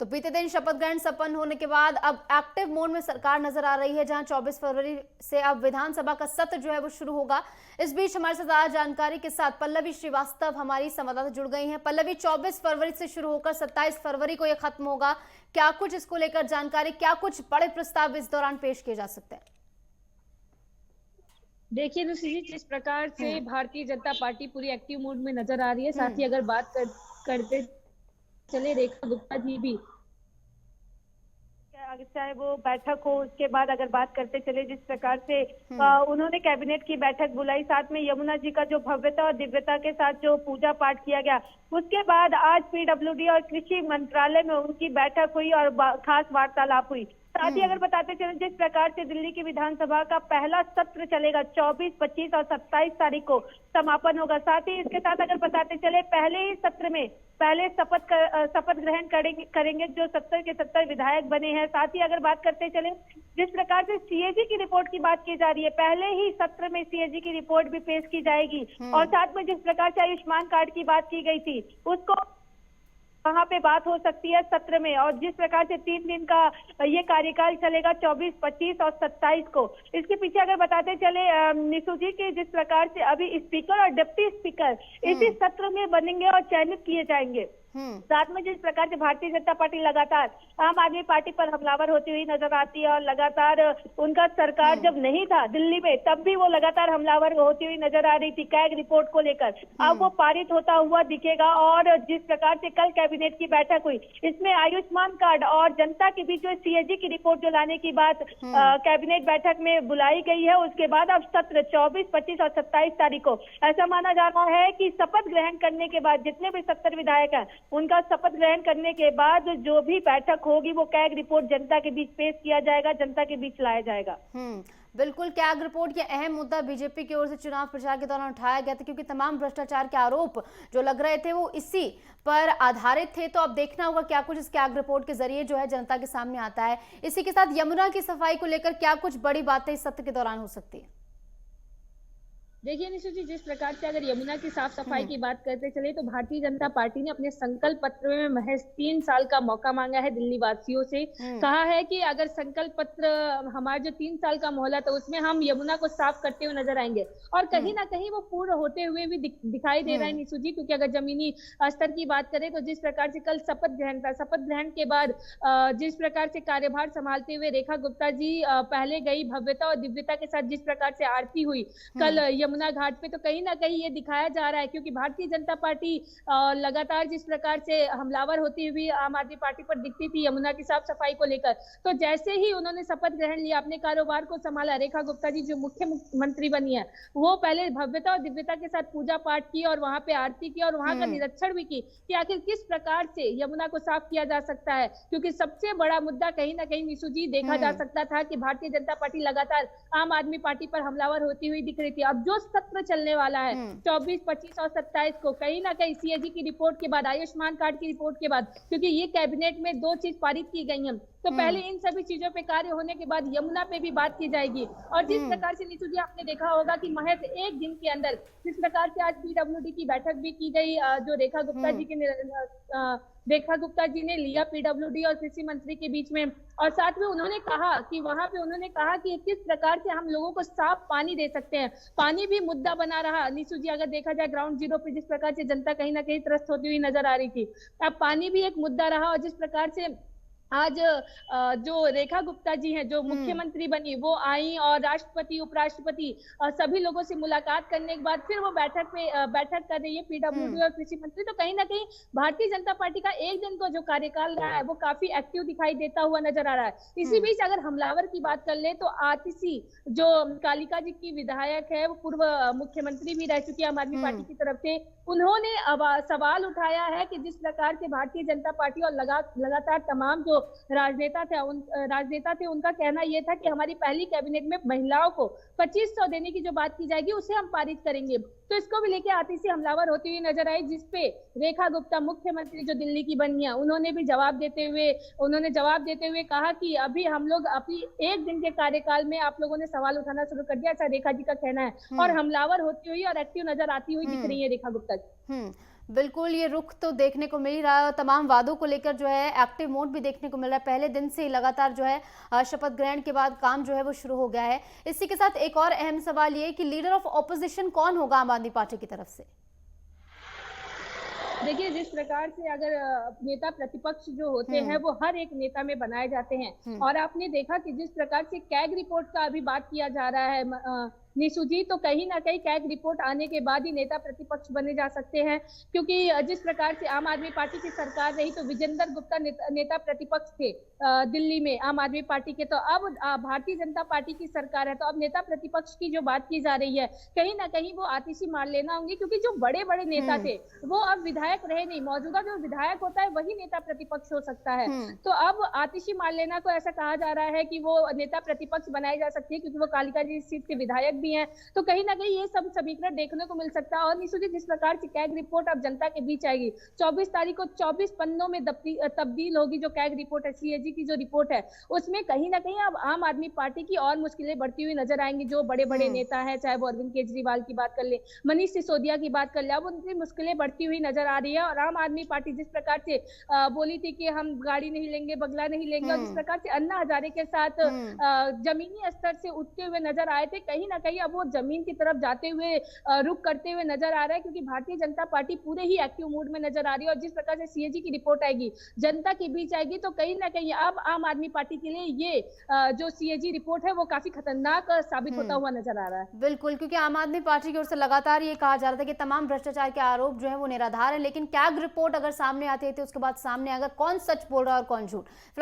तो बीते दिन शपथ ग्रहण संपन्न होने के बाद अब एक्टिव मोड में सरकार नजर आ रही है, जहां 24 फरवरी से अब विधानसभा का सत्र जो है वो शुरू होगा। इस बीच हमारे साथ आज जानकारी के साथ पल्लवी श्रीवास्तव हमारी संवाददाता जुड़ गई हैं। पल्लवी, 24 फरवरी से शुरू होकर 27 फरवरी को यह खत्म होगा, क्या कुछ इसको लेकर जानकारी, क्या कुछ बड़े प्रस्ताव इस दौरान पेश किए जा सकते हैं? देखिए नुसरी, जिस प्रकार से भारतीय जनता पार्टी पूरी एक्टिव मोड में नजर आ रही है, साथ ही अगर करते चले रेखा गुप्ता जी भी, चाहे वो बैठक हो, उसके बाद अगर बात करते चले जिस प्रकार से उन्होंने कैबिनेट की बैठक बुलाई, साथ में यमुना जी का जो भव्यता और दिव्यता के साथ जो पूजा पाठ किया गया, उसके बाद आज पीडब्ल्यूडी और कृषि मंत्रालय में उनकी बैठक हुई और खास वार्तालाप हुई। साथ ही अगर बताते चले जिस प्रकार से दिल्ली की विधानसभा का पहला सत्र चलेगा, 24, 25 और 27 तारीख को समापन होगा। साथ ही इसके साथ अगर बताते चले पहले ही सत्र में पहले शपथ ग्रहण करेंगे जो 70 के 70 विधायक बने हैं। साथ ही अगर बात करते चले जिस प्रकार से सीएजी की रिपोर्ट की बात की जा रही है, पहले ही सत्र में सीएजी की रिपोर्ट भी पेश की जाएगी। और साथ में जिस प्रकार से आयुष्मान कार्ड की बात की गई थी, उसको वहां पे बात हो सकती है सत्र में। और जिस प्रकार से 3 दिन का ये कार्यकाल चलेगा, 24, 25 और 27 को। इसके पीछे अगर बताते चले निशु जी के जिस प्रकार से अभी स्पीकर और डिप्टी स्पीकर इसी सत्र में बनेंगे और चयनित किए जाएंगे। साथ में जिस प्रकार से भारतीय जनता पार्टी लगातार आम आदमी पार्टी पर हमलावर होती हुई नजर आती है और लगातार उनका सरकार जब नहीं था दिल्ली में तब भी वो लगातार हमलावर होती हुई नजर आ रही थी कैग रिपोर्ट को लेकर। अब वो पारित होता हुआ दिखेगा। और जिस प्रकार से कल कैबिनेट की बैठक हुई, इसमें आयुष्मान कार्ड और जनता के बीच जो सीएजी की रिपोर्ट जो लाने की बात कैबिनेट बैठक में बुलाई गई है, उसके बाद अब सत्र 24, 25 और 27 तारीख को ऐसा माना जा रहा है कि शपथ ग्रहण करने के बाद जितने भी 70 विधायक हैं, उनका शपथ ग्रहण करने के बाद जो भी बैठक होगी वो कैग रिपोर्ट जनता के बीच पेश किया जाएगा, जनता के बीच लाया जाएगा। बिल्कुल, कैग रिपोर्ट ये अहम मुद्दा बीजेपी की ओर से चुनाव प्रचार के दौरान उठाया गया था, क्योंकि तमाम भ्रष्टाचार के आरोप जो लग रहे थे वो इसी पर आधारित थे। तो अब देखना होगा क्या कुछ इस कैग रिपोर्ट के जरिए जो है जनता के सामने आता है। इसी के साथ यमुना की सफाई को लेकर क्या कुछ बड़ी बातें इस सत्र के दौरान हो सकती है? देखिए निशु जी, जिस प्रकार से अगर यमुना की साफ सफाई की बात करते चले तो भारतीय जनता पार्टी ने अपने संकल्प पत्र में महज 3 साल का मौका मांगा है दिल्ली वासियों से। कहा है कि अगर संकल्प पत्र हमारा जो 3 साल का मोहलत है उसमें हम यमुना को साफ करते हुए नजर आएंगे। और कहीं ना कहीं वो पूर्ण होते हुए भी दिखाई दे रहा है निशु जी, क्योंकि अगर जमीनी स्तर की बात करें तो जिस प्रकार से कल शपथ ग्रहण था, शपथ ग्रहण के बाद जिस प्रकार से कार्यभार संभालते हुए रेखा गुप्ता जी पहले गई, भव्यता और दिव्यता के साथ जिस प्रकार से आरती हुई कल यमुना घाट पे, तो कहीं ना कहीं ये दिखाया जा रहा है, क्योंकि भारतीय जनता पार्टी लगातार जिस प्रकार से हमलावर होती हुई आम आदमी पार्टी पर दिखती थी यमुना की साफ सफाई को लेकर, तो जैसे ही उन्होंने शपथ ग्रहण लिया, अपने कारोबार को संभाला, रेखा गुप्ता जी जो मुख्यमंत्री बनी है, वो पहले भव्यता और दिव्यता के साथ पूजा पाठ की और वहां पे आरती की और वहां का निरीक्षण भी की कि आखिर किस प्रकार से यमुना को साफ किया जा सकता है। क्योंकि सबसे बड़ा मुद्दा कहीं ना कहीं निशु जी देखा जा सकता था कि भारतीय जनता पार्टी लगातार आम आदमी पार्टी पर हमलावर होती हुई दिख रही थी। अब जो सत्र चलने वाला है 24, 25 और 27 को, कहीं ना कहीं सीएजी की रिपोर्ट के बाद, आयुष्मान कार्ड की रिपोर्ट के बाद, क्योंकि ये कैबिनेट में 2 चीज पारित की गई हैं, तो पहले इन सभी चीजों पे कार्य होने के बाद यमुना पे भी बात की जाएगी। और जिस प्रकार से नीतू जी आपने देखा होगा कि महज 1 दिन के अंदर जिस प्रकार से आज पीडब्ल्यूडी की बैठक भी की गई, जो रेखा गुप्ता जी ने लिया पीडब्ल्यूडी और कृषि मंत्री के बीच में, और साथ में उन्होंने कहा कि वहां पे उन्होंने कहा कि किस प्रकार से हम लोगों को साफ पानी दे सकते हैं। पानी भी मुद्दा बना रहा निशु जी, अगर देखा जाए ग्राउंड जीरो पे जिस प्रकार से जनता कहीं ना कहीं त्रस्त होती हुई नजर आ रही थी, अब पानी भी एक मुद्दा रहा। और जिस प्रकार से आज जो रेखा गुप्ता जी हैं जो मुख्यमंत्री बनी, वो आई और राष्ट्रपति, उपराष्ट्रपति सभी लोगों से मुलाकात करने के बाद फिर वो बैठक कर रही है पीडब्ल्यूडी और कृषि मंत्री। तो कहीं ना कहीं भारतीय जनता पार्टी का 1 दिन का जो कार्यकाल रहा है वो काफी एक्टिव दिखाई देता हुआ नजर आ रहा है। इसी बीच अगर हमलावर की बात कर ले तो आतिशी जो कालिका जी की विधायक है, वो पूर्व मुख्यमंत्री भी रह चुकी है आम आदमी पार्टी की तरफ से, उन्होंने सवाल उठाया है कि जिस प्रकार से भारतीय जनता पार्टी और लगातार तमाम जो राजनेता थे उनका कहना यह था कि हमारी पहली कैबिनेट में महिलाओं को 2500 देने की जो बात की जाएगी उसे हम पारित करेंगे। तो इसको भी लेकर आतिशी हमलावर होती हुई नजर आई, जिसपे रेखा गुप्ता मुख्यमंत्री जो दिल्ली की बनी है उन्होंने जवाब देते हुए कहा कि अभी हम लोग अपनी 1 दिन के कार्यकाल में आप लोगों ने सवाल उठाना शुरू कर दिया, ऐसा रेखा जी का कहना है। और हमलावर होती हुई और एक्टिव नजर आती हुई दिख रही है रेखा गुप्ता जी। बिल्कुल, ये रुख तो देखने को मिल ही रहा है और तमाम वादों को लेकर जो है एक्टिव मोड भी देखने को मिल रहा है। पहले दिन से ही लगातार जो है शपथ ग्रहण के बाद काम जो है वो शुरू हो गया है। इसी के साथ एक और अहम सवाल ये कि लीडर ऑफ ऑपोजिशन कौन होगा आम आदमी पार्टी की तरफ से? देखिए, जिस प्रकार से अगर नेता प्रतिपक्ष जो होते हैं वो हर एक नेता में बनाए जाते हैं और आपने देखा कि जिस प्रकार से कैग रिपोर्ट का अभी बात किया जा रहा है निशु जी, तो कहीं ना कहीं कैग रिपोर्ट आने के बाद ही नेता प्रतिपक्ष बने जा सकते हैं, क्योंकि जिस प्रकार से आम आदमी पार्टी की सरकार रही तो विजेंद्र गुप्ता नेता प्रतिपक्ष थे दिल्ली में आम आदमी पार्टी के, तो अब भारतीय जनता पार्टी की सरकार है, तो अब नेता प्रतिपक्ष की जो बात की जा रही है कहीं ना कहीं वो आतिशी मार लेना होंगे, क्योंकि जो बड़े बड़े नेता थे वो अब विधायक रहे नहीं। मौजूदा जो विधायक होता है वही नेता प्रतिपक्ष हो सकता है, तो अब आतिशी मार लेना को ऐसा कहा जा रहा है कि वो नेता प्रतिपक्ष बनाए जा सकते हैं, क्योंकि वो कालिकाजी सीट के विधायक भी हैं। तो कहीं ना कहीं ये सब समीकरण देखने को मिल सकता है। और निशु जी, जिस प्रकार से कैग रिपोर्ट अब जनता के बीच आएगी, 24 तारीख को 24 पन्नों में तब्दील होगी। जो कैग रिपोर्ट है, सीएजी की जो रिपोर्ट है, उसमें कहीं ना कहीं अब आम आदमी पार्टी की और मुश्किलें बढ़ती हुई नजर आएंगी। जो बड़े बड़े नेता हैं, चाहे वो अरविंद केजरीवाल की बात कर ले, मनीष सिसोदिया की बात कर ले, अब उनकी मुश्किलें बढ़ती हुई नजर आ रही है। और आम आदमी पार्टी जिस प्रकार से बोली थी कि हम गाड़ी नहीं लेंगे, बंगला नहीं लेंगे, और जिस प्रकार से अन्ना हजारे के साथ जमीनी स्तर से उठते हुए नजर आए थे, कहीं ना कहीं अब वो जमीन की तरफ जाते हुए रुख करते हुए नजर आ रहा है, क्योंकि भारतीय जनता पार्टी पूरे ही एक्टिव मूड में नजर आ रही है। और जिस प्रकार से सीएजी की रिपोर्ट आएगी, जनता के बीच आएगी, तो कहीं ना कहीं अब आम आदमी पार्टी के लिए ये जो सीएजी रिपोर्ट है वो काफी खतरनाक साबित होता हुआ नजर आ रहा है। बिल्कुल, क्योंकि आम आदमी पार्टी की ओर से लगातार ये कहा जा रहा था कि तमाम भ्रष्टाचार के आरोप जो है वो निराधार है, लेकिन कैग रिपोर्ट अगर सामने आती है तो उसके बाद सामने अगर कौन सच बोल रहा है और कौन झूठ।